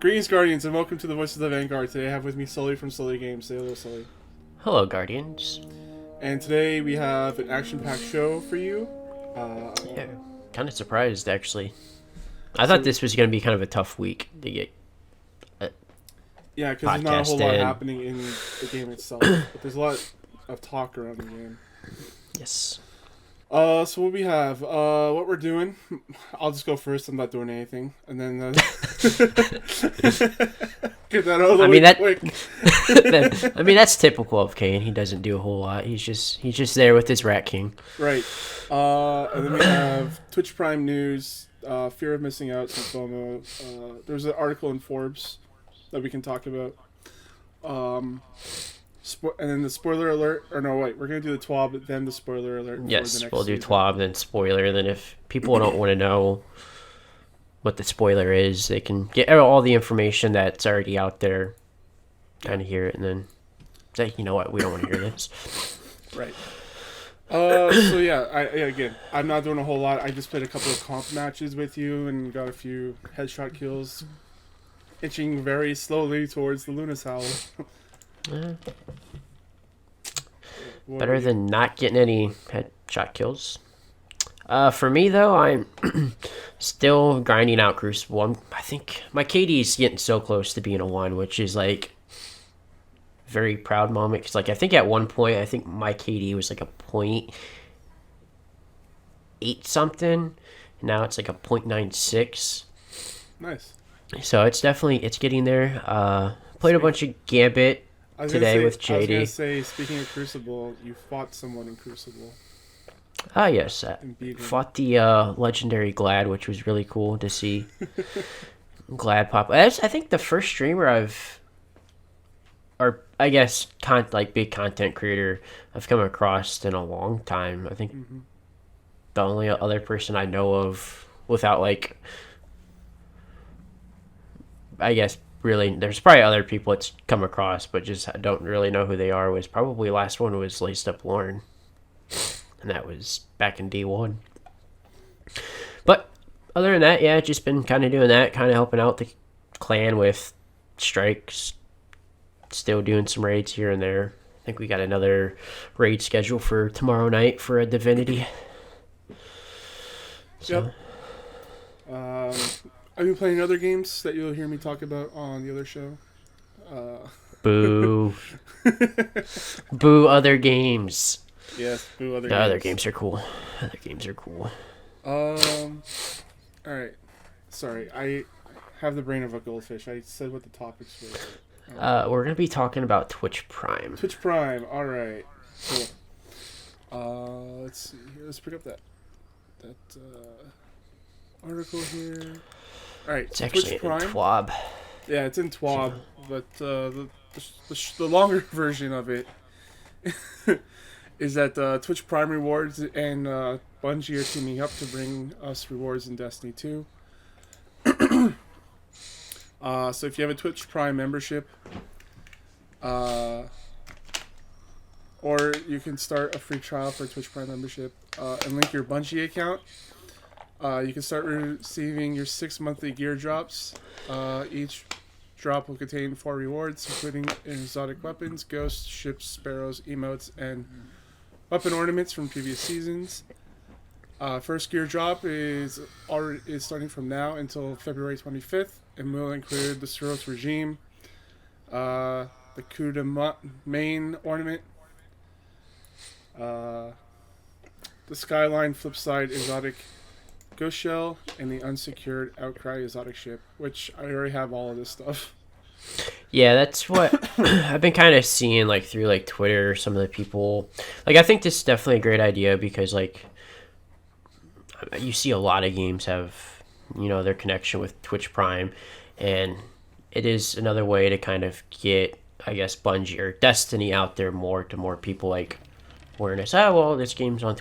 Greetings, Guardians, and welcome to the Voices of the Vanguard. Today I have with me Sully from Sully Games. Say hello, Sully. Hello, Guardians. And today we have an action-packed show for you. Yeah, kind of surprised, actually. I thought this was going to be kind of a tough week to get Yeah, because there's not a whole lot in. happening in the game itself. But there's a lot of talk around the game. Yes. So what we have, what we're doing, I'll just go first. I'm not doing anything. And then, get that out of the way quick. I mean, that's typical of Kane. He doesn't do a whole lot. He's just there with his Rat King. Right. And then we have Twitch Prime news, fear of missing out, some FOMO. There's an article in Forbes that we can talk about. And then the spoiler alert, or no, wait, we're going to do the TWAB, then the spoiler alert. Yes, the next we'll do season. TWAB, then spoiler. Then if people don't want to know what the spoiler is, they can get all the information that's already out there, kind of hear it, and then say, you know what, we don't want to hear this. Right. So yeah, again, I'm not doing a whole lot. I just played a couple of comp matches with you and got a few headshot kills, inching very slowly towards the Luna's Howl. Better than not getting any headshot kills. For me, though, I'm still grinding out Crucible. I think my KD is getting so close to being a 1, which is like very proud moment. Because I think at one point, I think my KD was like a 0.8 something. Now it's like a 0.96. Nice. So it's getting there. Played a bunch of Gambit today with JD. I was going to say, speaking of Crucible, you fought someone in Crucible. Ah, yes. Fought the legendary Glad, which was really cool to see. Glad pop. I think the first streamer or I guess, big content creator I've come across in a long time. I think the only other person I know of without, I guess, really, there's probably other people it's come across, but just I don't really know who they are. Was probably last one was Laced Up Lauren, and that was back in D1. But other than that, yeah, just been kind of doing that, kind of helping out the clan with strikes, still doing some raids here and there. I think we got another raid schedule for tomorrow night for a Divinity. So. Yep. Are you playing other games that you'll hear me talk about on the other show? Boo. Boo other games. Yes, boo other The games. other games are cool. Other games are cool. Alright. Sorry, I have the brain of a goldfish. I said what the topics were. We're going to be talking about Twitch Prime. Twitch Prime, alright. Cool. Let's see here. Let's pick up that article here. Alright, It's actually in TWAB. Yeah, it's in TWAB, but the longer version of it is that Twitch Prime rewards and Bungie are teaming up to bring us rewards in Destiny 2. So if you have a Twitch Prime membership, or you can start a free trial for a Twitch Prime membership and link your Bungie account. You can start receiving your 6 monthly gear drops. Each drop will contain 4 rewards, including exotic weapons, ghosts, ships, sparrows, emotes, and weapon ornaments from previous seasons. First gear drop is starting from now until February 25th, and will include the Suros regime, the Coup de Main ornament, the Skyline Flipside exotic Ghost Shell, and the unsecured Outcry exotic ship, which I already have all of this stuff. Yeah, that's what I've been kind of seeing through Twitter. Some of the people I think this is definitely a great idea because you see a lot of games have their connection with Twitch Prime, and it is another way to kind of get, I guess, Bungie or Destiny out there more to more people, awareness. Oh, well, this game's on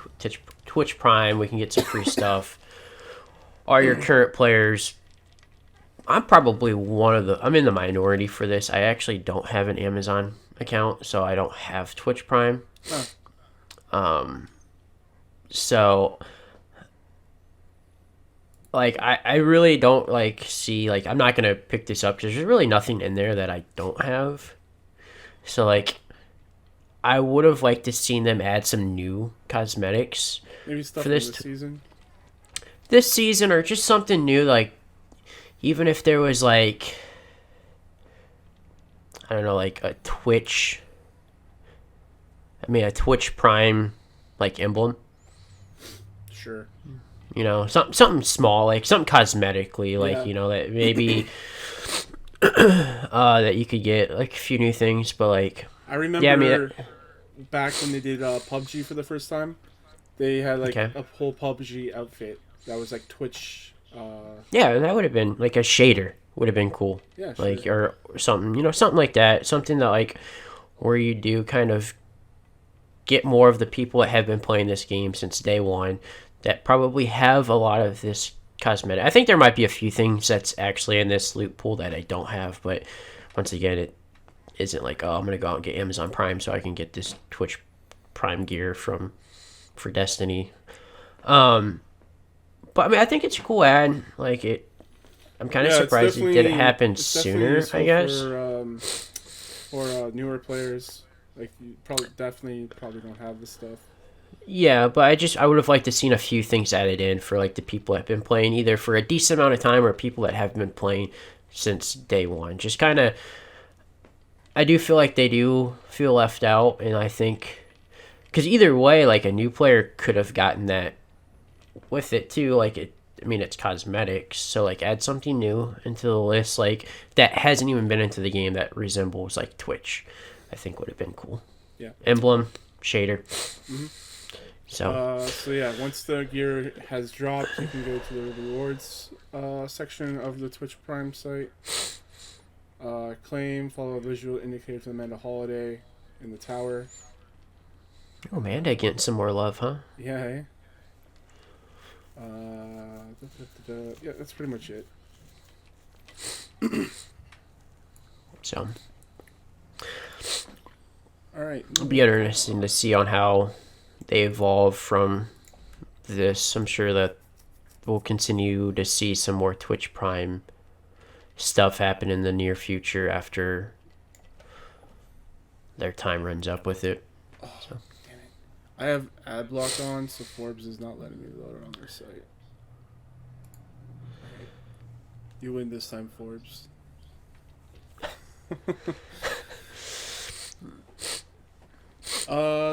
Twitch Prime. We can get some free stuff. Are your current players? I'm probably I'm in the minority for this. I actually don't have an Amazon account, so I don't have Twitch Prime. So like I really don't like see like I'm not gonna pick this up because there's really nothing in there that I don't have. So like I would have liked to seen them add some new cosmetics Maybe stuff for from this this season. this season or just something new. Like even if there was like I don't know like a Twitch. I mean a Twitch Prime like emblem. Sure. You know, something small, like something cosmetically, like Yeah. you know that maybe that you could get like a few new things, but like I remember yeah, I mean, back when they did PUBG for the first time, they had like okay, a whole PUBG outfit that was like Twitch. yeah, that would have been like a shader would have been cool, Yeah, like sure. or something, you know, something like that, something that like where you do kind of get more of the people that have been playing this game since day one that probably have a lot of this cosmetic. I think there might be a few things that's actually in this loot pool that I don't have, but once again, it isn't like oh I'm gonna go out and get Amazon Prime so I can get this Twitch Prime gear for Destiny. Um, but I mean I think it's a cool ad. Like it, I'm kind of Yeah, it's surprised it didn't definitely happen it's definitely sooner. I useful guess. for newer players. Like you probably don't have this stuff. Yeah, but I would have liked to seen a few things added in for like the people that have been playing either for a decent amount of time or people that have been playing since day one. Just kind of, I do feel like they do feel left out, and I think because either way, like a new player could have gotten that with it too. Like it, I mean, it's cosmetics, so like add something new into the list, like that hasn't even been into the game that resembles like Twitch. I think would have been cool. Yeah. Emblem shader. hmm So yeah, once the gear has dropped, you can go to the rewards section of the Twitch Prime site. Claim, follow a visual indicator to Amanda Holiday in the tower. Oh, Amanda getting some more love, huh? Yeah. Eh? Yeah, that's pretty much it. So All right. it'll be interesting to see on how they evolve from this. I'm sure that we'll continue to see some more Twitch Prime stuff happen in the near future after their time runs up with it. Oh, damn it. I have ad block on, so Forbes is not letting me load it on their site. You win this time, Forbes.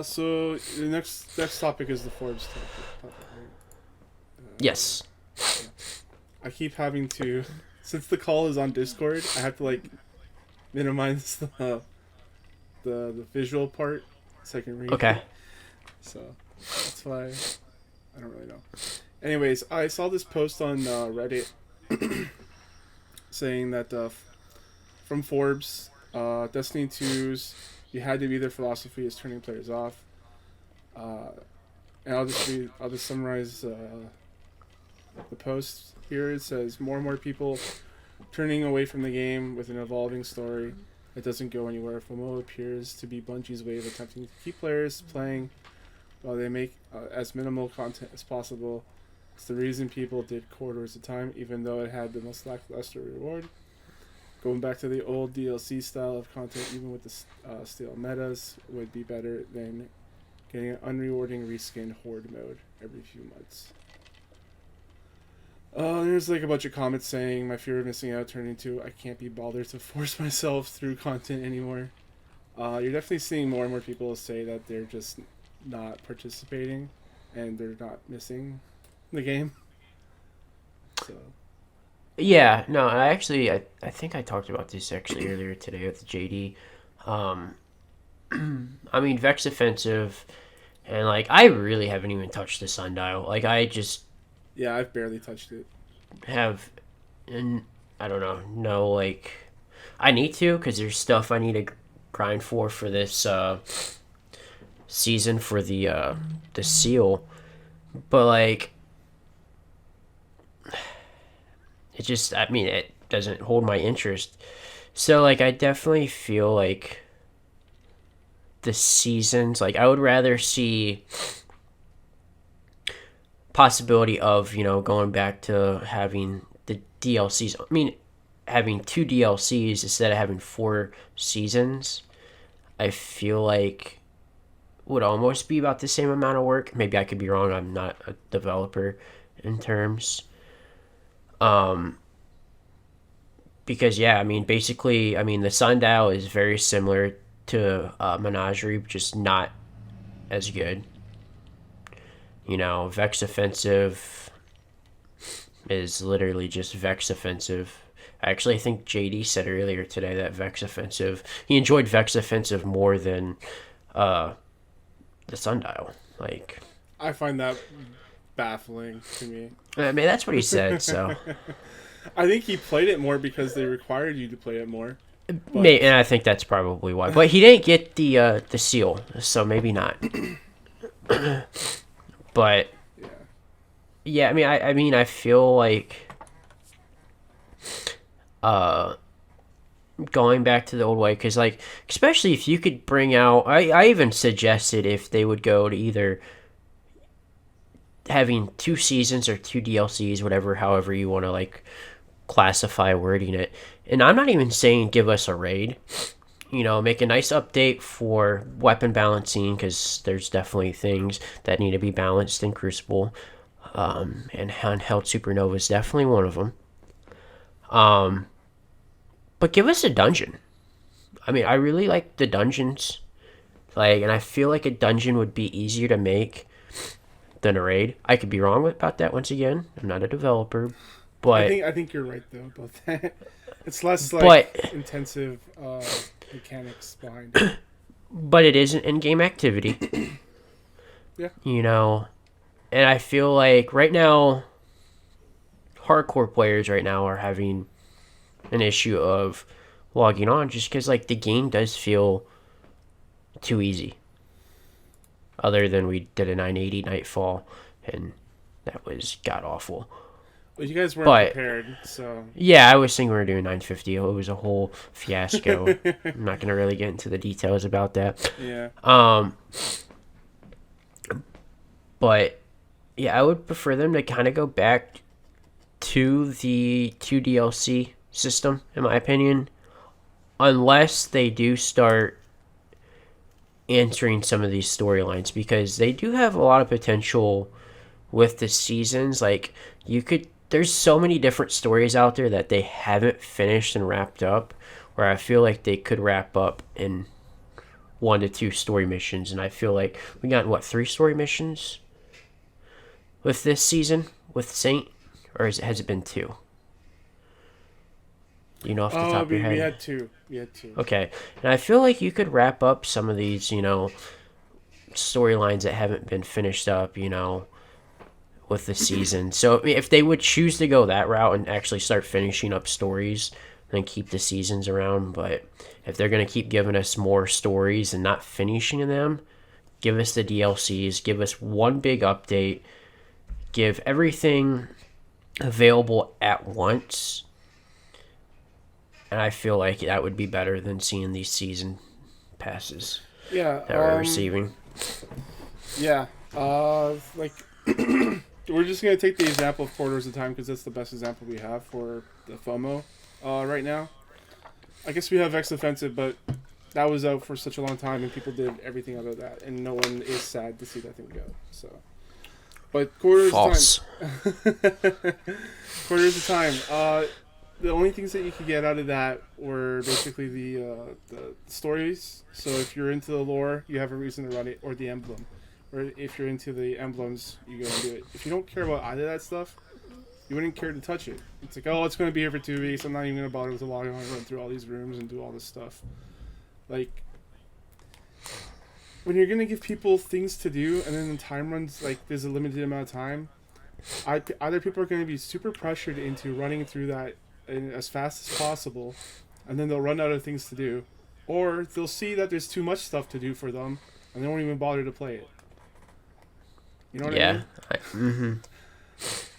So the next topic is the Forbes topic, right? Yes. Yeah. I keep having to, since the call is on Discord, I have to like minimize the visual part so I can read. Okay. So that's why I don't really know. Anyways, I saw this post on Reddit saying that from Forbes, Destiny 2's you had to be their philosophy is turning players off. And I'll just summarize the post here. It says more and more people turning away from the game with an evolving story that doesn't go anywhere. FOMO appears to be Bungie's way of attempting to keep players playing while they make as minimal content as possible. It's the reason people did quarters of time, even though it had the most lackluster reward. Going back to the old DLC style of content, even with the stale metas, would be better than getting an unrewarding reskin horde mode every few months. There's like a bunch of comments saying my fear of missing out turned into I can't be bothered to force myself through content anymore. You're definitely seeing more and more people say that they're just not participating and they're not missing the game. So Yeah, no, I think I talked about this actually earlier today with JD. I mean, Vex Offensive, and like, I really haven't even touched the Sundial. Like, I just yeah, I've barely touched it. have, and I don't know, no, like, I need to, because there's stuff I need to grind for this season for the seal. But, like, it just, I mean, it doesn't hold my interest. So, like, I definitely feel like the seasons, like, I would rather see possibility of, going back to having the DLCs. I mean, having 2 DLCs instead of having 4 seasons, I feel like would almost be about the same amount of work. Maybe I could be wrong. I'm not a developer in terms. Because yeah, I mean, basically, the Sundial is very similar to Menagerie, just not as good. Vex Offensive is literally just Vex Offensive. Actually, I think JD said earlier today that Vex Offensive, he enjoyed Vex Offensive more than the Sundial. Like, I find that baffling to me. I mean, that's what he said, so. I think he played it more because they required you to play it more. And I think that's probably why. But he didn't get the seal, so maybe not. But yeah, I feel like going back to the old way, because like, especially if you could bring out, I even suggested if they would go to either having 2 seasons or 2 DLCs, whatever, however you want to like classify wording it. And I'm not even saying give us a raid. Make a nice update for weapon balancing, because there's definitely things that need to be balanced in Crucible. And Handheld Supernova is definitely one of them. But give us a dungeon. I mean, I really like the dungeons. And I feel like a dungeon would be easier to make than a raid. I could be wrong about that once again. I'm not a developer. But I think you're right though about that. It's less intensive mechanics behind it. But it is an in-game activity. Yeah. And I feel like right now, hardcore players right now are having an issue of logging on just because like the game does feel too easy. Other than we did a 980 Nightfall, and that was god awful. Well, you guys weren't prepared, so... Yeah, I was thinking we were doing 950. It was a whole fiasco. I'm not going to really get into the details about that. Yeah. But, yeah, I would prefer them to kind of go back to the 2 DLC system, in my opinion. Unless they do start answering some of these storylines, because they do have a lot of potential with the seasons. Like, there's so many different stories out there that they haven't finished and wrapped up, where I feel like they could wrap up in 1 to 2 story missions. And I feel like we got 3 story missions with this season with Saint, or has it been 2? Off the top of your head? We had 2. Okay, and I feel like you could wrap up some of these, storylines that haven't been finished up, with the season. So if they would choose to go that route and actually start finishing up stories, then keep the seasons around. But if they're going to keep giving us more stories and not finishing them, give us the DLCs, give us one big update, give everything available at once. And I feel like that would be better than seeing these season passes that we're receiving. Yeah. We're just going to take the example of Quarters of Time because that's the best example we have for the FOMO right now. I guess we have Vex Offensive, but that was out for such a long time and people did everything out of that. And no one is sad to see that thing go. So, but Quarters False. of Time. Quarters of Time. The only things that you could get out of that were basically the stories. So if you're into the lore, you have a reason to run it, or the emblem. Or if you're into the emblems, you go and do it. If you don't care about either of that stuff, you wouldn't care to touch it. It's like, oh, it's going to be here for 2 weeks. I'm not even going to bother with the log. I'm going to run through all these rooms and do all this stuff. Like, when you're going to give people things to do and then the time runs, like, there's a limited amount of time, either people are going to be super pressured into running through that as fast as possible, and then they'll run out of things to do, or they'll see that there's too much stuff to do for them, and they won't even bother to play it. You know what I mean?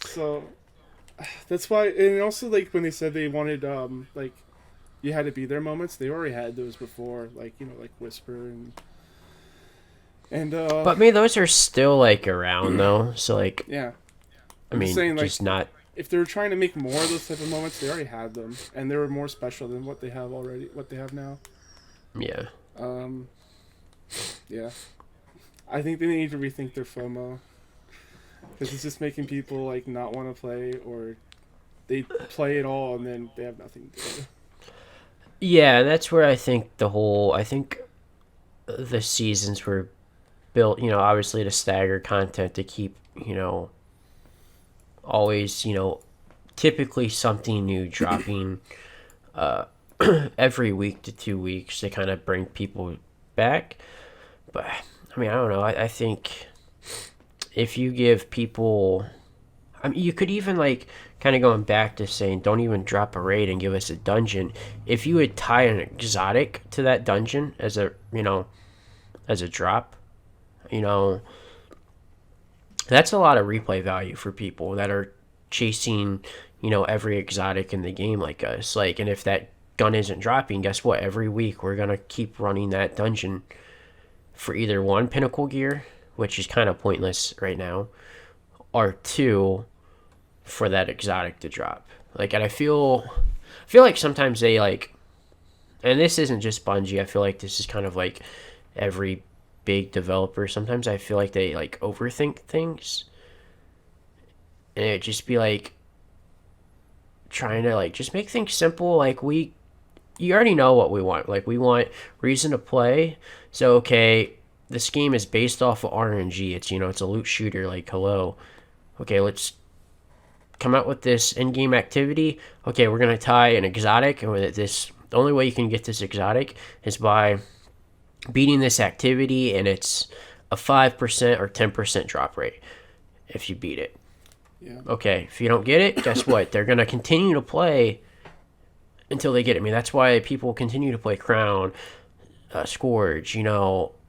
So that's why, and also like when they said they wanted like you had to be there moments, they already had those before, like like Whisper and but those are still like around though, so like yeah. I I'm just mean, saying, like, just not. if they were trying to make more of those type of moments, they already had them, and they were more special than what they have already. What they have now. Yeah. Um, yeah, I think they need to rethink their FOMO because it's just making people like not want to play, or they play it all and then they have nothing to do. Yeah, that's where I think I think the seasons were built, obviously to stagger content to keep, always, typically something new dropping uh, every week to 2 weeks to kind of bring people back. But, I mean, I don't know. I think if you give people. I mean, you could even, like, kind of going back to saying, don't even drop a raid and give us a dungeon. If you would tie an exotic to that dungeon as a drop, that's a lot of replay value for people that are chasing, every exotic in the game like us. Like, and if that gun isn't dropping, guess what? Every week we're gonna keep running that dungeon for either one, pinnacle gear, which is kind of pointless right now, or two, for that exotic to drop. Like, and I feel like sometimes they like, and this isn't just Bungie. I feel like this is kind of like every big developer. Sometimes I feel like they like overthink things, and it just be like trying to like just make things simple. Like, you already know what we want. Like, we want reason to play. So okay, this game is based off of RNG. It's it's a loot shooter. Like, hello, okay, let's come out with this in-game activity. Okay, we're gonna tie an exotic, and with this, the only way you can get this exotic is by beating this activity, and it's a 5% or 10% drop rate if you beat it. Yeah. Okay, if you don't get it, guess what? They're gonna continue to play until they get it. I mean, that's why people continue to play Crown, Scourge,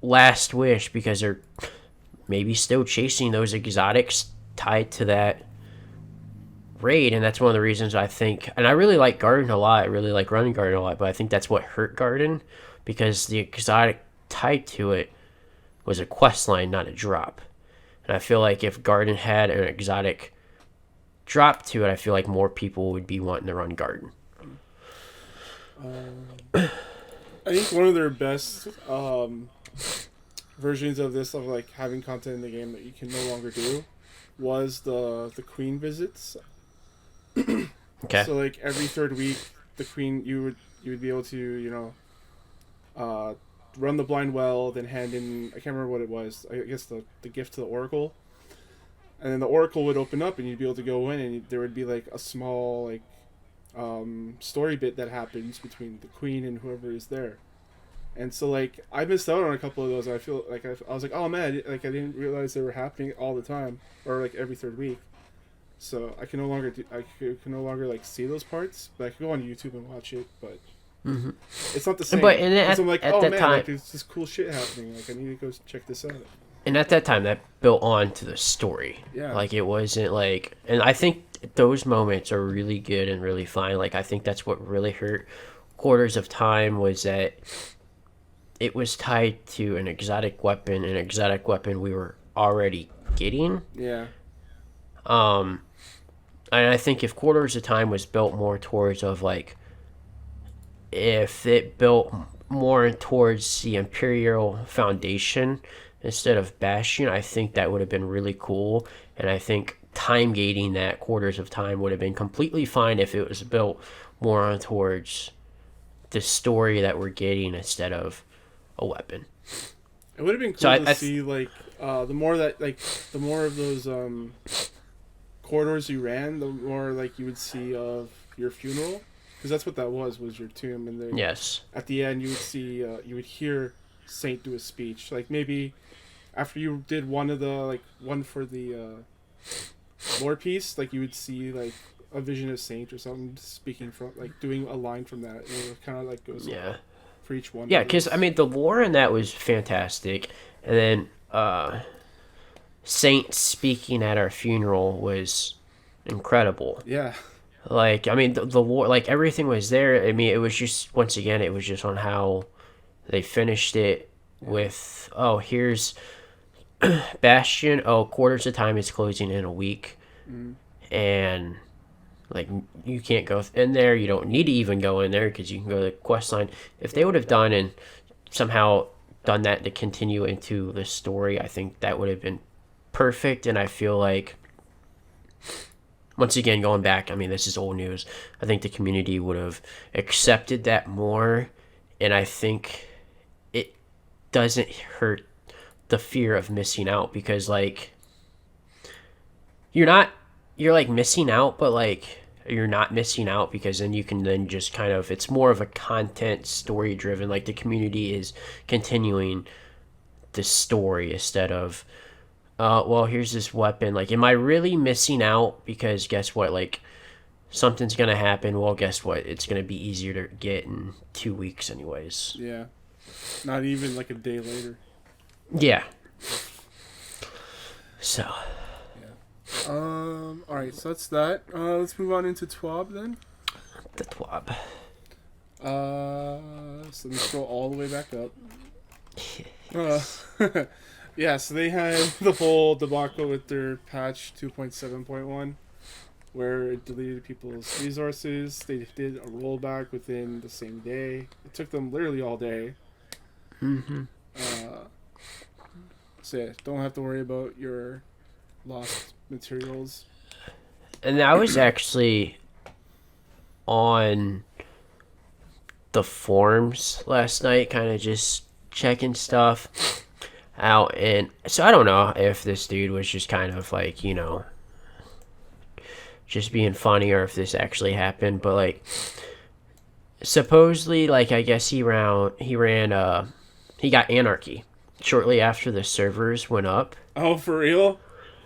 Last Wish, because they're maybe still chasing those exotics tied to that raid. And that's one of the reasons I think, and I really like Garden a lot, I really like running Garden a lot, but I think that's what hurt Garden, because the exotic tied to it was a quest line, not a drop. And I feel like if Garden had an exotic drop to it, I feel like more people would be wanting to run Garden. I think one of their best versions of this, of like having content in the game that you can no longer do, was the queen visits. Okay. So like every third week, the queen, you would be able to run the blind well, then hand in, I can't remember what it was, I guess the gift to the oracle, and then the oracle would open up and you'd be able to go in, and there would be like a small like story bit that happens between the queen and whoever is there. And so like I missed out on a couple of those. I feel like I was like, oh man, like I didn't realize they were happening all the time, or like every third week. So I can no longer like see those parts, but I can go on YouTube and watch it. But it's not the same. But I'm like, at oh that man, time, like, there's this cool shit happening. Like I need to go check this out. and at that time, that built on to the story. Yeah. Like, it wasn't like, and I think those moments are really good and really fine. Like, I think that's what really hurt Quarters of Time, was that it was tied to an exotic weapon we were already getting. Yeah. And I think if Quarters of Time was built more towards of like, if it built more towards the Imperial Foundation instead of Bastion, I think that would have been really cool. And I think time gating that Quarters of Time would have been completely fine if it was built more on towards the story that we're getting instead of a weapon. It would have been cool to see like the more of those corridors you ran, the more like you would see of your funeral, because that's what that was your tomb. And then yes, at the end you would see you would hear Saint do a speech, like maybe after you did one for the lore piece, like you would see like a vision of Saint or something speaking from, like doing a line from that, and it kind of like goes for each one. Yeah, because I mean the lore in that was fantastic, and then Saint speaking at our funeral was incredible. Yeah. Like, I mean, the lore, like, everything was there. I mean, it was just, once again, it was just on how they finished it with, oh, here's Bastion. Oh, Quarters of Time is closing in a week. and like you can't go in there. You don't need to even go in there because you can go to the quest line. If they would have done and somehow done that to continue into the story, I think that would have been perfect. And I feel like, once again, going back, I mean, this is old news. I think the community would have accepted that more, and I think it doesn't hurt the fear of missing out, because like you're like missing out, but like you're not missing out, because then you can then just kind of, it's more of a content story driven, like the community is continuing the story instead of well, here's this weapon, like, am I really missing out? Because guess what, like, something's gonna happen. Well, guess what, it's gonna be easier to get in 2 weeks anyways. Yeah, not even like a day later. Yeah. So all right, so that's that. Let's move on into TWAB then. the TWAB. So let me scroll all the way back up. Yeah, so they had the whole debacle with their patch 2.7.1, where it deleted people's resources. They did a rollback within the same day. It took them literally all day. So yeah, don't have to worry about your lost materials. And I was actually on the forums last night, kind of just checking stuff out, and so I don't know if this dude was just kind of like, you know, just being funny, or if this actually happened, but like supposedly, like, I guess he got anarchy shortly after the servers went up. Oh, for real?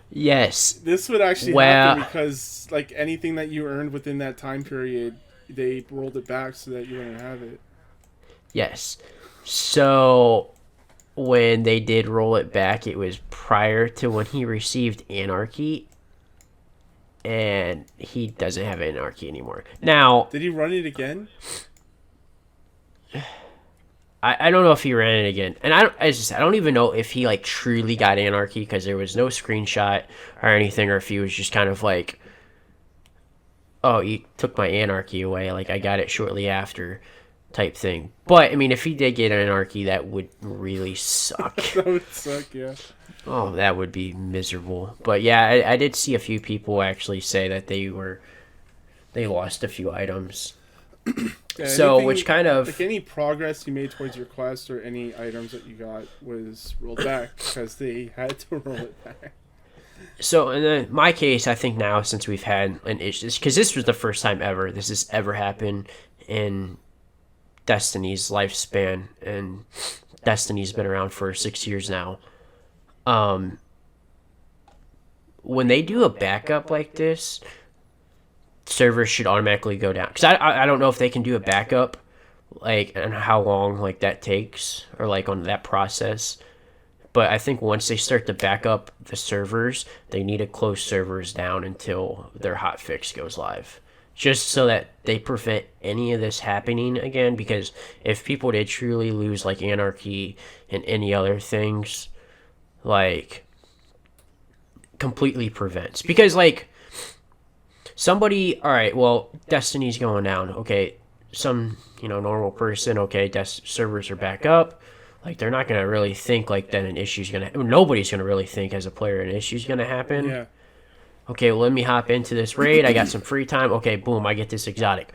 Yes. This would actually happen because, like, anything that you earned within that time period, they rolled it back so that you wouldn't have it. Yes. So when they did roll it back, it was prior to when he received anarchy, and he doesn't have anarchy anymore. Now, did he run it again? I don't know if he ran it again, and I don't even know if he like truly got anarchy, because there was no screenshot or anything, or if he was just kind of like, oh, you took my anarchy away, like I got it shortly after, type thing. But I mean, if he did get anarchy, that would really suck. That would suck, yeah. Oh, that would be miserable. But yeah, I did see a few people actually say that they lost a few items. Yeah, so which kind of, like, any progress you made towards your quest or any items that you got was rolled back because they had to roll it back. So in my case, I think now, since we've had an issue, because this was the first time ever this has ever happened in Destiny's lifespan, and Destiny's been around for 6 years now. When they do a backup like this, servers should automatically go down, because I don't know if they can do a backup, like, and how long like that takes, or like on that process. But I think once they start to back up the servers, they need to close servers down until their hotfix goes live, just so that they prevent any of this happening again. Because if people did truly lose like anarchy and any other things, like, completely prevents, because like somebody, all right, well, Destiny's going down, okay, some, you know, normal person, okay, servers are back up, like, they're not gonna really think like that an issue's gonna, nobody's gonna really think as a player an issue's gonna happen. Yeah. Okay, well, let me hop into this raid, I got some free time, okay, boom, I get this exotic.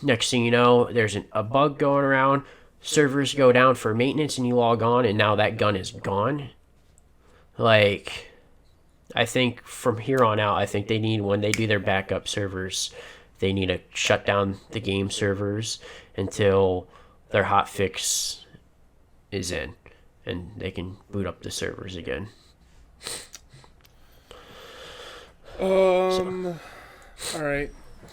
Next thing you know, there's a bug going around, servers go down for maintenance, and you log on, and now that gun is gone. Like, I think from here on out, I think they need, when they do their backup servers, they need to shut down the game servers until their hotfix is in, and they can boot up the servers again. All right.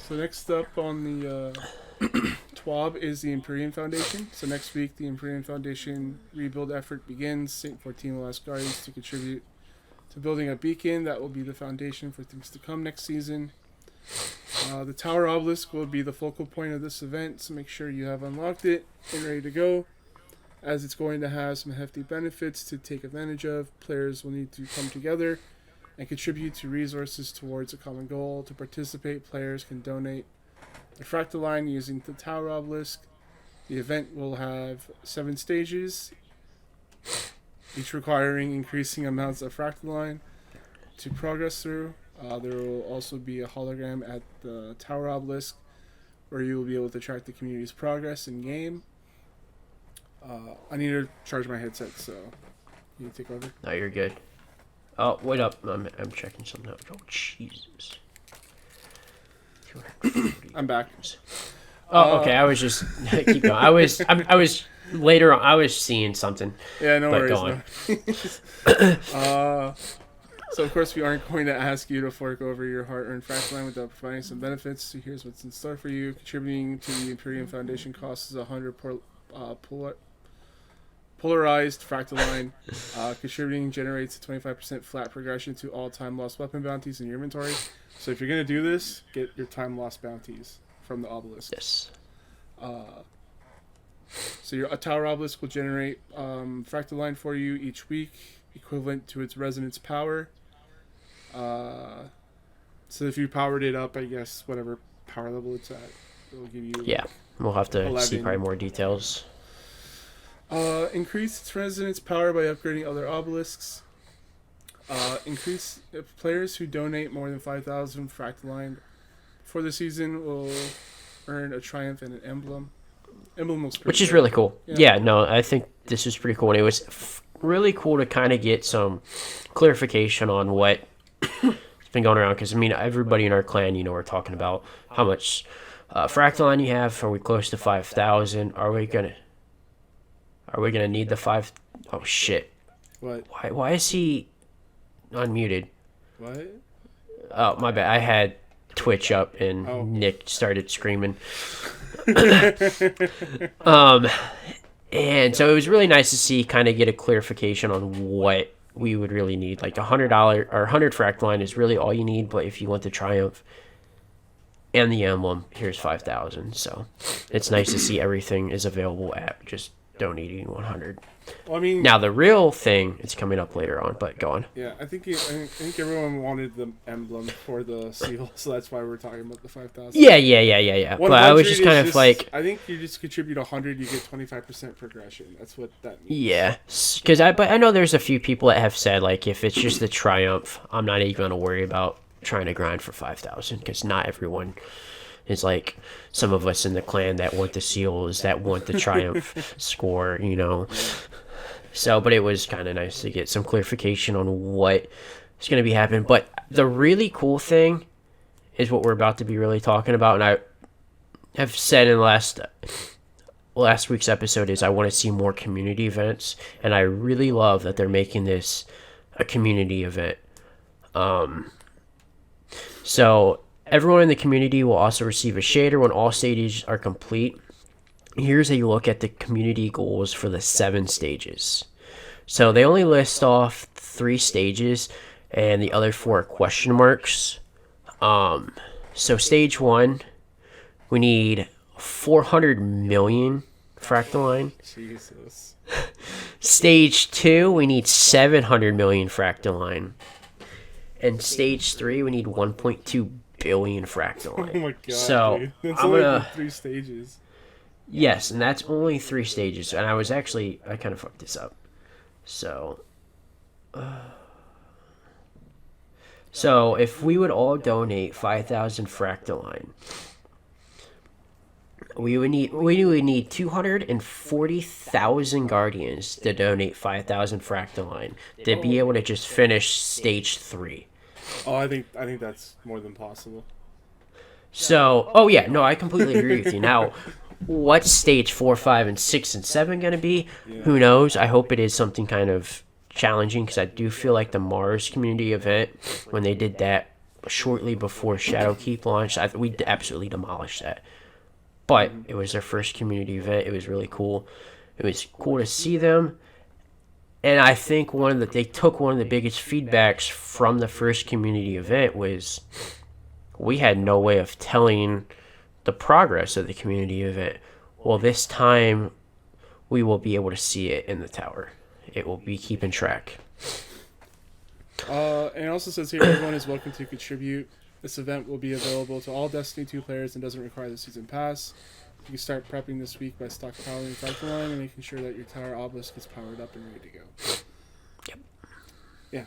So next up on the TWAB is the Imperium Foundation. So next week, the Imperium Foundation rebuild effort begins. St. 14 will ask Guardians to contribute to building a beacon that will be the foundation for things to come next season. The Tower Obelisk will be the focal point of this event, so make sure you have unlocked it and ready to go, as it's going to have some hefty benefits to take advantage of. Players will need to come together and contribute to resources towards a common goal. To participate, players can donate the fractal line using the tower obelisk. The event will have 7 stages, each requiring increasing amounts of fractal line to progress through. There will also be a hologram at the tower obelisk where you will be able to track the community's progress in game. I need to charge my headset, so you take over. No, you're good. Oh, wait up. I'm checking something out. Oh, Jesus. I'm back. Oh, okay. I was just keep going. I was later on. I was seeing something. Yeah, no worries. Go on. So of course we aren't going to ask you to fork over your hard-earned fractal line without providing some benefits. So here's what's in store for you. Contributing to the Imperium Foundation costs 100 polarized fractal line. Contributing generates a 25% flat progression to all time lost weapon bounties in your inventory. So if you're gonna do this, get your time lost bounties from the obelisk. Yes. So your tower obelisk will generate fractal line for you each week, equivalent to its resonance power. So if you powered it up, I guess whatever power level it's at, it'll give you. Yeah, we'll have to 11. see probably more details. Increase its resonance power by upgrading other obelisks. Increase players who donate more than 5,000 fractal line for the season will earn a triumph and an emblem. Emblem looks pretty Which is good. really cool. Yeah. Yeah, no, I think this is pretty cool. And it was really cool to kind of get some clarification on what has been going around. Because, I mean, everybody in our clan, we're talking about how much fractal line you have. Are we close to 5,000? Are we gonna need the 5? Oh, shit. What? Why is he unmuted? What? Oh, my bad. I had Twitch up and Oh. Nick started screaming. And so it was really nice to see, kind of get a clarification on what we would really need. Like $100 or 100 fractal line is really all you need, but if you want the triumph and the emblem, here's 5,000. So it's nice to see everything is available at just donating 100. Well, I mean, Now the real thing is coming up later on, but go on. yeah, I think everyone wanted the emblem for the seal, so that's why we're talking about the 5,000. Yeah. But I was just kind of like, I think you just contribute 100, you get 25% progression. That's what that means. yeah, because I know there's a few people that have said, like, if it's just the triumph, I'm not even gonna worry about trying to grind for 5,000, because not everyone is like some of us in the clan that want the seals, that want the triumph score, So, but it was kind of nice to get some clarification on what is going to be happening. But the really cool thing is what we're about to be really talking about, and I have said in last week's episode is I want to see more community events, and I really love that they're making this a community event. So everyone in the community will also receive a shader when all stages are complete. Here's a look at the community goals for the 7 stages. So they only list off 3 stages, and the other 4 are question marks. So stage 1, we need 400 million fractal line. Jesus. Stage 2, we need 700 million fractal line. And stage 3, we need 1.2 billion fractal line. Oh my god. So dude. That's I'm only gonna. 3 stages. Yes, and that's only 3 stages. And I kind of fucked this up. So if we would all donate 5,000 fractal line, we would need 240,000 guardians to donate 5,000 fractal line to be able to just finish stage 3. Oh, I think that's more than possible. So, I completely agree with you. Now, what's stage 4, 5, and 6, and 7 going to be? Yeah. Who knows? I hope it is something kind of challenging, because I do feel like the Mars community event, when they did that shortly before Shadowkeep launched, we absolutely demolished that. But it was their first community event. It was really cool. It was cool to see them. And I think they took one of the biggest feedbacks from the first community event was we had no way of telling the progress of the community event. Well, this time we will be able to see it in the tower. It will be keeping track. And it also says here everyone is welcome to contribute. This event will be available to all Destiny 2 players and doesn't require the season pass. You can start prepping this week by stockpiling the factor line and making sure that your tower obelisk is powered up and ready to go. Yep. Yeah.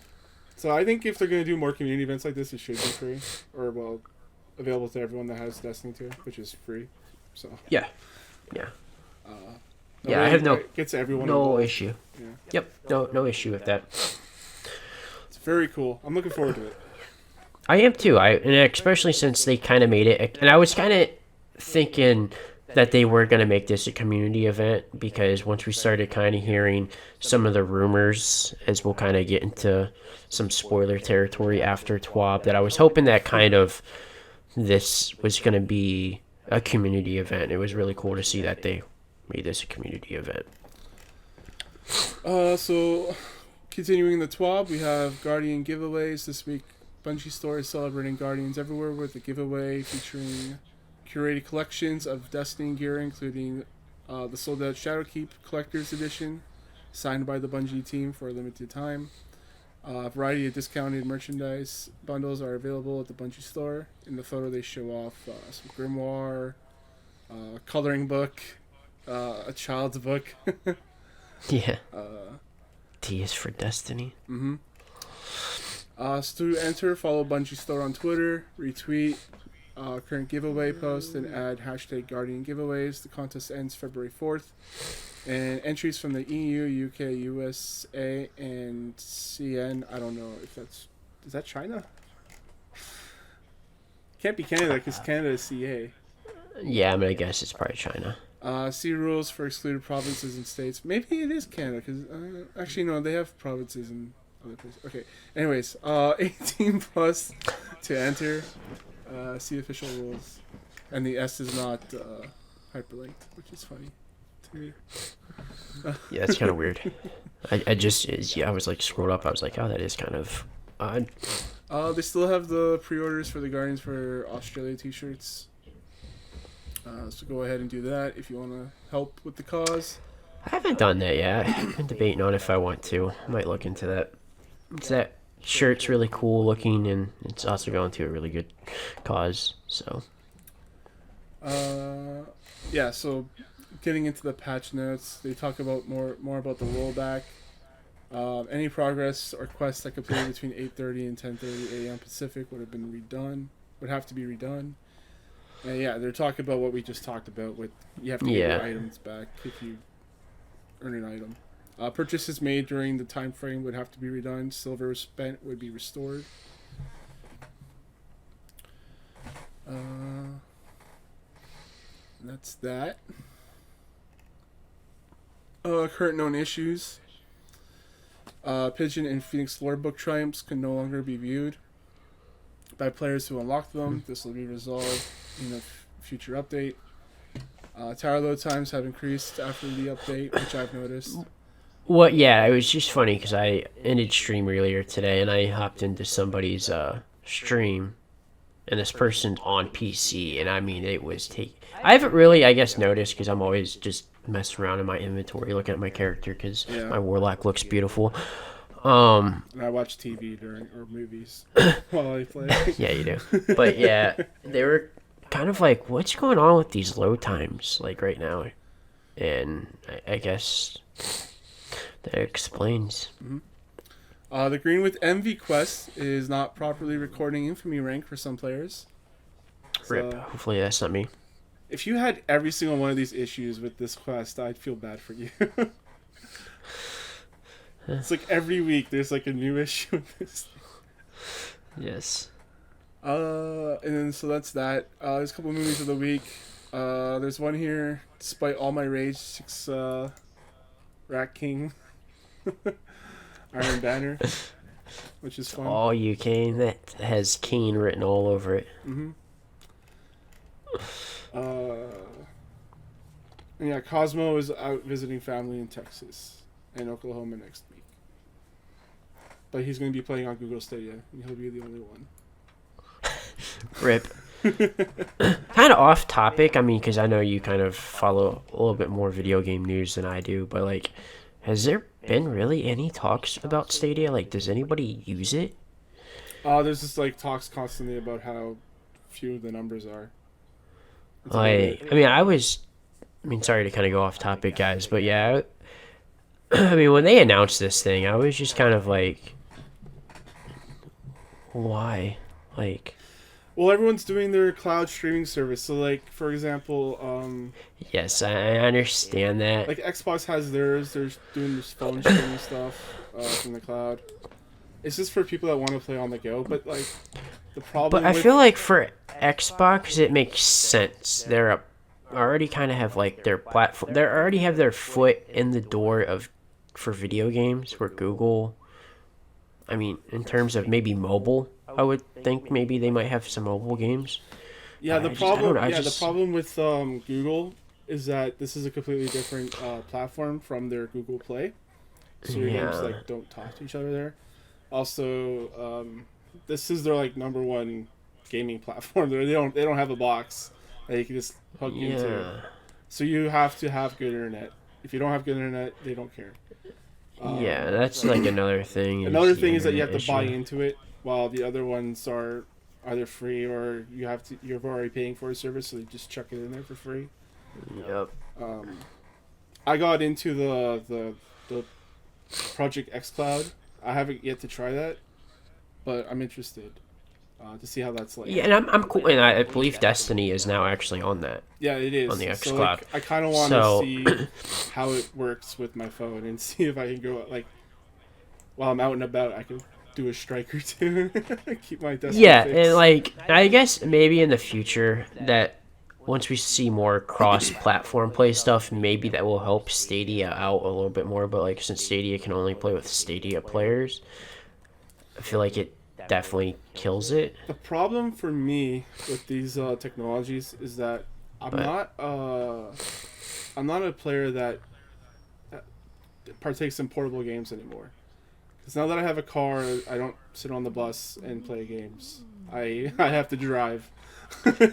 So I think if they're going to do more community events like this, it should be free. Or, well, available to everyone that has Destiny 2, which is free. So. Yeah. Yeah. Yeah, I have gets everyone no involved. issue. Yeah. Yep. No issue with that. It's very cool. I'm looking forward to it. I am too. And especially since they kind of made it, and I was kind of thinking that they were going to make this a community event, because once we started kind of hearing some of the rumors, as we'll kind of get into some spoiler territory after TWAB, that I was hoping that kind of this was going to be a community event. It was really cool to see that they made this a community event. So continuing the TWAB, we have Guardian giveaways this week. Bungie Store is celebrating Guardians everywhere with a giveaway featuring curated collections of Destiny gear, including the sold out Shadowkeep Collector's Edition, signed by the Bungie team for a limited time. A variety of discounted merchandise bundles are available at the Bungie Store. In the photo, they show off some grimoire, coloring book, a child's book. Yeah. D is for Destiny. Mm-hmm. So to enter, follow Bungie Store on Twitter, retweet current giveaway post, and add hashtag Guardian Giveaways. The contest ends February 4th. And entries from the EU, UK, USA, and CN. I don't know if that's... Is that China? Can't be Canada because Canada is CA. Yeah, I'm going to guess it's probably China. See rules for excluded provinces and states. Maybe it is Canada because... actually, no, they have provinces in other places. Okay. Anyways, 18 plus to enter. See official rules. And the S is not hyperlinked, which is funny to me. Yeah, that's kind of weird. I was like scrolled up. I was like, oh, that is kind of odd. They still have the pre-orders for the Guardians for Australia t-shirts. So go ahead and do that if you want to help with the cause. I haven't done that yet. I've been debating on if I want to. I might look into that. That shirt's really cool looking, and it's also going to a really good cause. So. Yeah. So, getting into the patch notes, they talk about more about the rollback. Any progress or quests that completed between 8:30 and 10:30 a.m. Pacific would have to be redone. And yeah, they're talking about what we just talked about with you have to get your items back if you earn an item. Purchases made during the time frame would have to be redone. Silver spent would be restored. That's that. Current known issues. Pigeon and Phoenix lore book triumphs can no longer be viewed by players who unlock them. This will be resolved in a future update. Tower load times have increased after the update, which I've noticed. Well, yeah, it was just funny because I ended stream earlier today, and I hopped into somebody's stream, and this person's on PC, and I mean, it was I haven't really, I guess, noticed because I'm always just messing around in my inventory looking at my character because my Warlock looks beautiful. And I watch TV or movies while I play. Yeah, you do. But yeah, they were kind of like, what's going on with these load times like right now? And I guess that explains. Mm-hmm. The Green with Envy quest is not properly recording infamy rank for some players. Rip. Hopefully that's not me. If you had every single one of these issues with this quest, I'd feel bad for you. It's like every week there's like a new issue with this. Yes. And then so that's that. There's a couple movies of the week. There's one here, despite all my rage, 6 Rat King Iron Banner, which is fun. Oh, you Kane. That has Kane written all over it. Mm-hmm. Yeah, Cosmo is out visiting family in Texas and Oklahoma next week. But he's going to be playing on Google Stadia, and he'll be the only one. Rip. Kind of off topic, I mean, because I know you kind of follow a little bit more video game news than I do, but like, has there been really any talks about Stadia? Like, does anybody use it? There's just like talks constantly about how few the numbers are. I mean, sorry to kind of go off topic, guys, but yeah, I mean, when they announced this thing, I was just kind of like, why? Like, Well, everyone's doing their cloud streaming service. So, like, for example, yes, I understand that. like Xbox has theirs. They're doing this phone streaming stuff from the cloud. It's just for people that want to play on the go. But like, the problem. But I feel like for Xbox, it makes sense. They're already kind of have like their platform. They already have their foot in the door of for video games. Where Google, I mean, in terms of maybe mobile, I would think maybe they might have some mobile games. Yeah, the problem with Google is that this is a completely different platform from their Google Play. So your games like don't talk to each other there. Also, this is their like number one gaming platform. They don't have a box that you can just plug into. So you have to have good internet. If you don't have good internet, they don't care. Yeah, that's like another thing. Another thing is that you have to buy into it, while the other ones are either free or you're already paying for a service, so they just chuck it in there for free. Yep. I got into the Project xCloud. I haven't yet to try that, but I'm interested to see how that's like. Yeah, and I'm cool, and I believe Destiny is now actually on that. Yeah, it is on the xCloud. So, like, I kind of want to see how it works with my phone and see if I can go like while I'm out and about. I can do a strike or two, keep my Destiny. Yeah, fixed. and like I guess maybe in the future that once we see more cross-platform play stuff, maybe that will help Stadia out a little bit more. But like since Stadia can only play with Stadia players, I feel like it definitely kills it. The problem for me with these technologies is that I'm not a player that partakes in portable games anymore. Because now that I have a car, I don't sit on the bus and play games. I have to drive.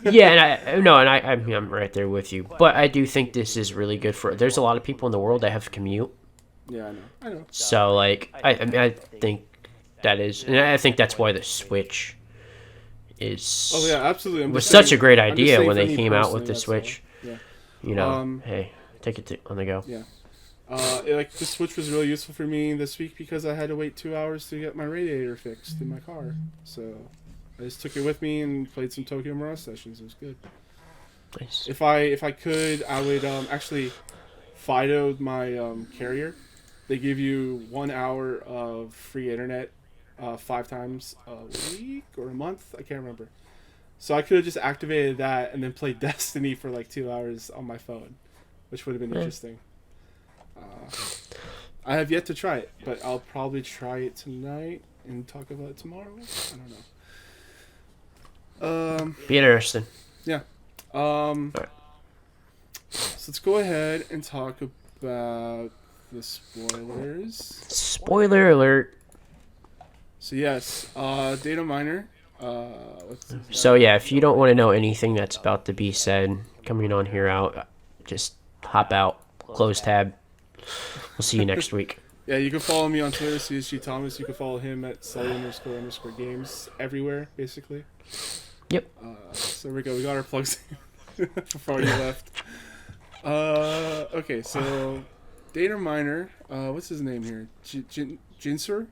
Yeah, and I'm right there with you. But I do think this is really good for. There's a lot of people in the world that have commute. Yeah, I know. So like, I think that is, and I think that's why the Switch is. Oh yeah, absolutely. Was such a great idea when they came out with the Switch. Yeah. You know, hey, take it on the go. Yeah. Like the Switch was really useful for me this week because I had to wait 2 hours to get my radiator fixed in my car. So I just took it with me and played some Tokyo Mirage sessions. It was good. Nice. If I could, I would actually FIDO my carrier. They give you 1 hour of free internet 5 times a week or a month. I can't remember. So I could have just activated that and then played Destiny for like 2 hours on my phone, which would have been interesting. I have yet to try it, but I'll probably try it tonight and talk about it tomorrow. I don't know. Be interesting. Yeah. Right. So let's go ahead and talk about the spoilers. Spoiler alert. So yes, data miner. So yeah, if you don't want to know anything that's about to be said coming on here out, just hop out, close tab. We'll see you next week. Yeah, you can follow me on Twitter, CSG Thomas. You can follow him at Sully__games everywhere, basically. Yep. So there we go. We got our plugs before you left. Okay, so data miner. What's his name here? Jinsor?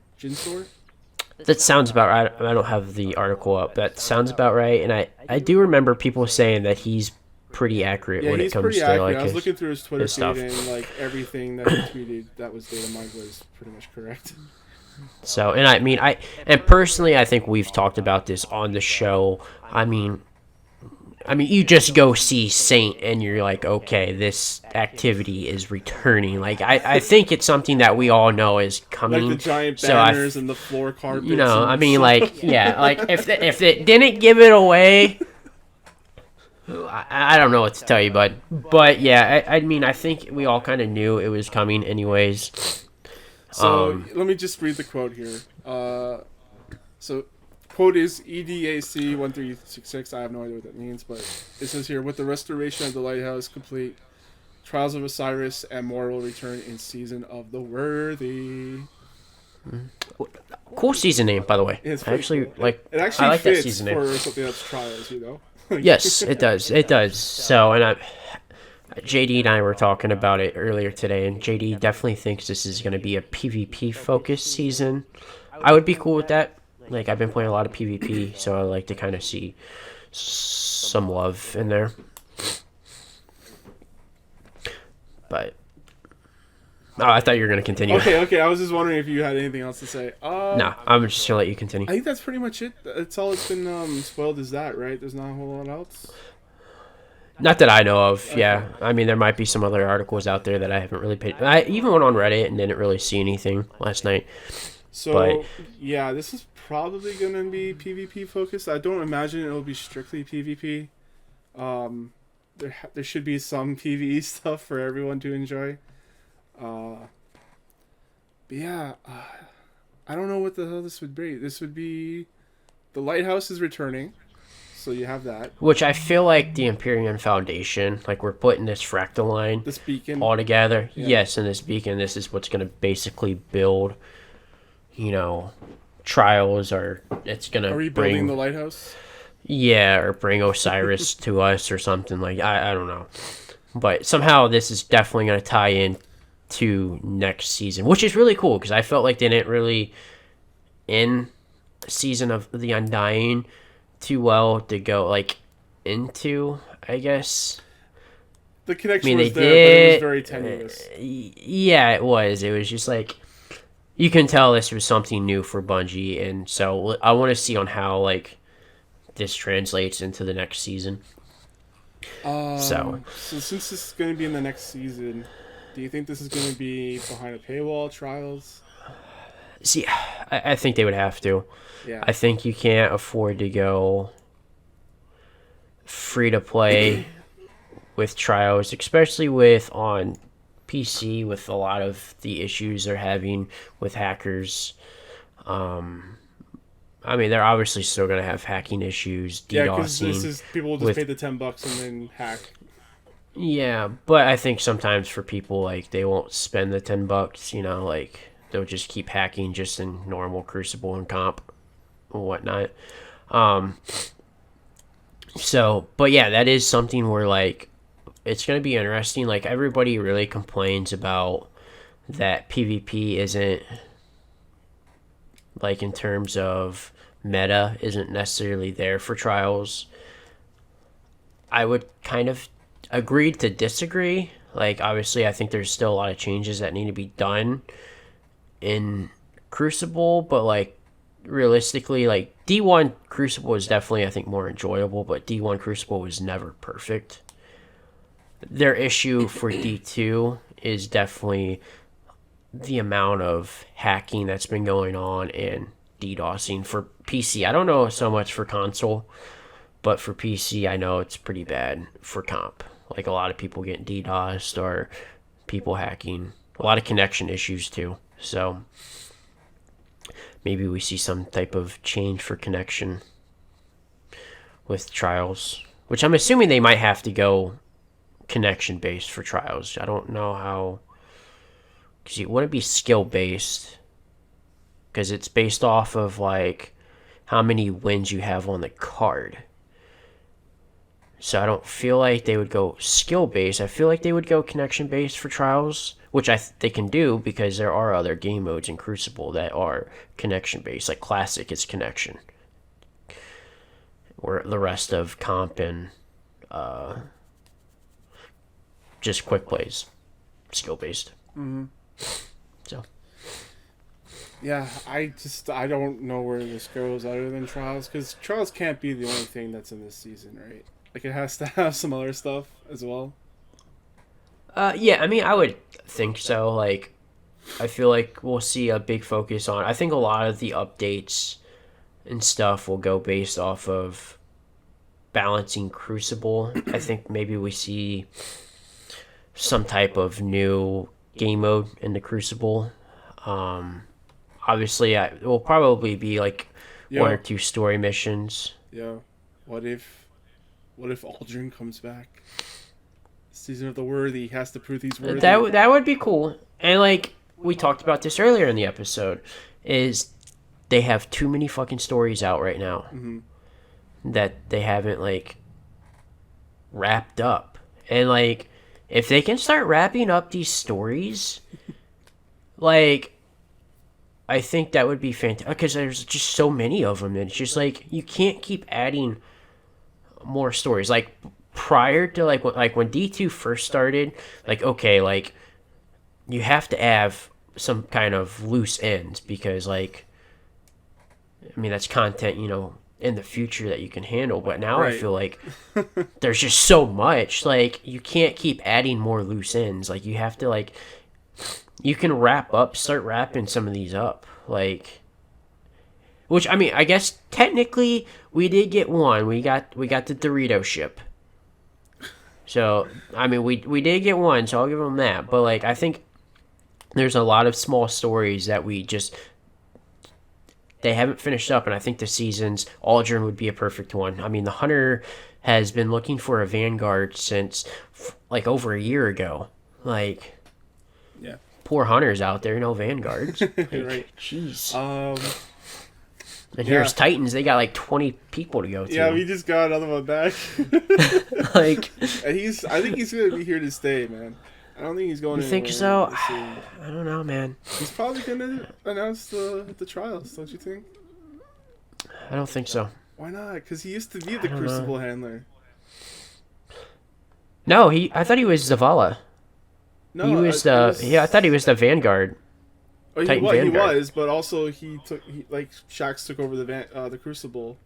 That sounds about right. I don't have the article up. That sounds about right. And I do remember people saying that he's pretty accurate when it comes to like I was looking through his Twitter stuff. feed and like everything that he tweeted that was data mined was pretty much correct. So, and I mean, and personally, I think we've talked about this on the show. I mean, you just go see Saint and you're like, okay, this activity is returning. Like, I think it's something that we all know is coming. Like the giant banners and the floor carpets. You know, I mean, like, yeah, like if it didn't give it away, I don't know what to tell you, bud. But yeah, I mean, I think we all kind of knew it was coming anyways. So let me just read the quote here. So quote is EDAC 1366. I have no idea what that means, but it says here, with the restoration of the lighthouse complete, Trials of Osiris and more will return in Season of the Worthy. Cool season name, by the way. It's I actually cool. like. It actually I like fits that season for name. something that's Trials, you know. Yes, it does. It does. So, and JD and I were talking about it earlier today, and JD definitely thinks this is going to be a PvP focused season. I would be cool with that. Like, I've been playing a lot of PvP, so I like to kind of see some love in there. But I thought you were going to continue. Okay. I was just wondering if you had anything else to say. No, I'm just going to let you continue. I think that's pretty much it. That's all it's been spoiled is that, right? There's not a whole lot else. Not that I know of, yeah. I mean, there might be some other articles out there that I haven't really paid. I even went on Reddit and didn't really see anything last night. So, yeah, this is probably going to be PvP focused. I don't imagine it'll be strictly PvP. There should be some PvE stuff for everyone to enjoy. But yeah, I don't know what the hell this would be. This would be... The Lighthouse is returning. So you have that. Which I feel like the Empyrean Foundation, like we're putting this fractal line This beacon. all together. Yeah. Yes, and this beacon, this is what's going to basically build, trials, or it's going to Are we building the Lighthouse? Yeah, or bring Osiris to us or something. Like, I don't know. But somehow this is definitely going to tie in to next season, which is really cool because I felt like they didn't really end Season of the Undying too well to go like into, I guess. The connection I mean, was they there, did, but it was very tenuous. Yeah, it was. It was just like you can tell this was something new for Bungie, and so I want to see on how like this translates into the next season. So since this is going to be in the next season, do you think this is going to be behind a paywall, Trials? See, I think they would have to. Yeah. I think you can't afford to go free to play with Trials, especially with on PC with a lot of the issues they're having with hackers. I mean, they're obviously still going to have hacking issues, DDoSing. Yeah, because this is people will just pay the $10 and then hack. Yeah, but I think sometimes for people, like, they won't spend the $10, like, they'll just keep hacking just in normal Crucible and comp and whatnot. So, but yeah, that is something where, like, it's going to be interesting. Like, everybody really complains about that PvP isn't, like, in terms of meta, isn't necessarily there for Trials. I would kind of agree to disagree. Like, obviously, I think there's still a lot of changes that need to be done in Crucible, but, like, realistically, like, D1 Crucible is definitely, I think, more enjoyable, but D1 Crucible was never perfect. Their issue for D2 is definitely the amount of hacking that's been going on and DDoSing for PC. I don't know so much for console, but for PC, I know it's pretty bad for comp. Like, a lot of people getting DDoSed or people hacking. A lot of connection issues, too. So, maybe we see some type of change for connection with Trials. Which I'm assuming they might have to go connection-based for Trials. I don't know how... Because it wouldn't be skill-based. Because it's based off of, like, how many wins you have on the card. So I don't feel like they would go skill-based. I feel like they would go connection-based for Trials, which they can do because there are other game modes in Crucible that are connection-based. Like Classic is connection. Or the rest of comp and just quick plays, skill-based. Mm-hmm. So. Yeah, I don't know where this goes other than Trials, because Trials can't be the only thing that's in this season, right? Like, it has to have some other stuff as well. Yeah, I mean, I would think so. Like, I feel like we'll see a big focus on... I think a lot of the updates and stuff will go based off of balancing Crucible. I think maybe we see some type of new game mode in the Crucible. Obviously, it will probably be, like, one or two story missions. Yeah. What if Aldrin comes back? Season of the Worthy. He has to prove he's worthy. That would be cool. And like we talked about this earlier in the episode, is they have too many fucking stories out right now that they haven't like wrapped up. And like if they can start wrapping up these stories, like I think that would be fantastic because there's just so many of them. And it's just like you can't keep adding more stories. Like prior to like when D2 first started, like okay, like you have to have some kind of loose ends because like I mean that's content, you know, in the future that you can handle. But now I feel like there's just so much. Like you can't keep adding more loose ends. Like you have to like you can start wrapping some of these up. Like which I mean I guess technically we did get one. We got the Dorito ship. So I mean we did get one, so I'll give them that. But like I think there's a lot of small stories that they haven't finished up, and I think the season's Aldrin would be a perfect one. I mean, the Hunter has been looking for a Vanguard since like over a year ago. Like, yeah, poor Hunters out there, no Vanguards. Like, right. Jeez. And Yeah. here's Titans. They got like 20 people to go to. Yeah, we just got another one back. Like, and I think he's gonna be here to stay, man. I don't think he's going. You think so? I don't know, man. He's probably gonna announce the trials, don't you think? I don't think so. Why not? Because he used to be the Crucible handler. No, I thought he was Zavala. No, he was I thought he was the Vanguard. Oh, he was, but also Shaxx took over the Crucible.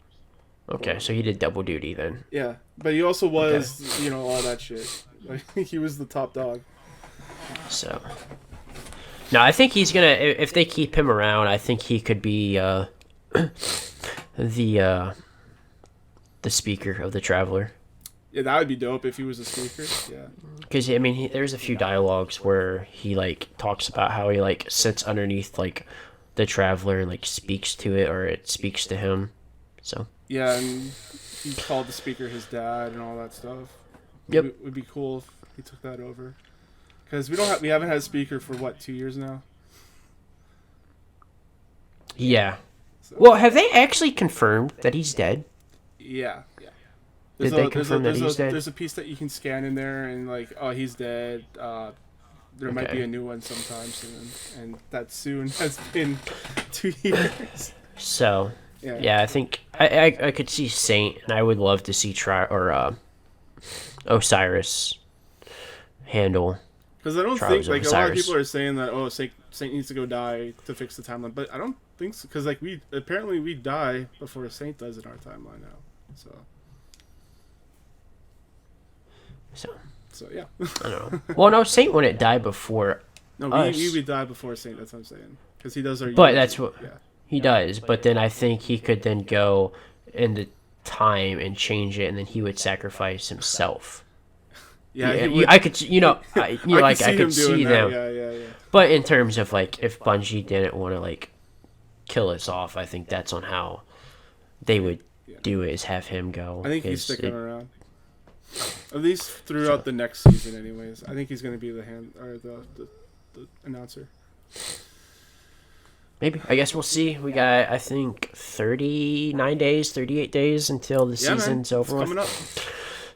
Okay, so he did double duty then. Yeah, but he also was, you know, all that shit. Like he was the top dog. So, no, I think he's gonna. If they keep him around, I think he could be the speaker of the Traveler. Yeah, that would be dope if he was a speaker. Yeah. Because I mean, there's a few dialogues where he like talks about how he like sits underneath like the Traveler and like speaks to it, or it speaks to him. So. Yeah, and he called the speaker his dad and all that stuff. Yep. It would be cool if he took that over. Because we haven't had a speaker for, 2 years now? Yeah. So. Well, have they actually confirmed that he's dead? Yeah. Did they confirm that he's dead? There's a piece that you can scan in there and like, oh, he's dead. There might be a new one sometime soon. And that soon has been 2 years. So... Yeah, I think I could see Saint, and I would love to see Osiris handle. Because I don't think like a lot of people are saying that Saint needs to go die to fix the timeline, but I don't think so. Because like we die before Saint does in our timeline now. So yeah. I don't know. Well, no, Saint wouldn't die before. No, we would die before Saint. That's what I'm saying. Because he does our. But that's what. Yeah. He does, but then I think he could then go in the time and change it, and then he would sacrifice himself. Yeah, I could, I could see them. Yeah. But in terms of like, if Bungie didn't want to like kill us off, I think that's on how they would do it, is have him go. I think he's sticking around, at least throughout the next season. Anyways, I think he's going to be the announcer. Maybe. I guess we'll see. We got, I think, 38 days until the season's over. It's coming up.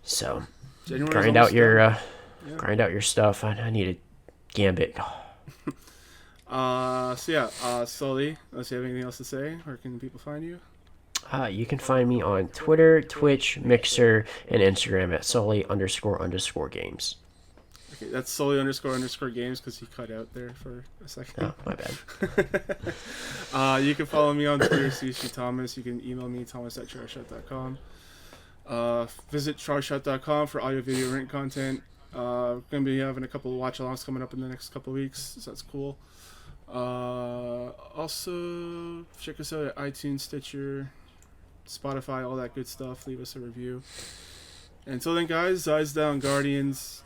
So, January's grind out your stuff. I need a Gambit. Sully, unless you have anything else to say, where can people find you? You can find me on Twitter, Twitch, Mixer, and Instagram at Sully__games. Okay, that's Sully __ games because he cut out there for a second. Oh, my bad. You can follow me on Twitter, CC Thomas. You can email me, thomas@charshut.com. Visit charshut.com for audio, video, rent content. Going to be having a couple of watch-alongs coming up in the next couple of weeks, so that's cool. Also, check us out at iTunes, Stitcher, Spotify, all that good stuff. Leave us a review. And until then, guys, eyes down, Guardians.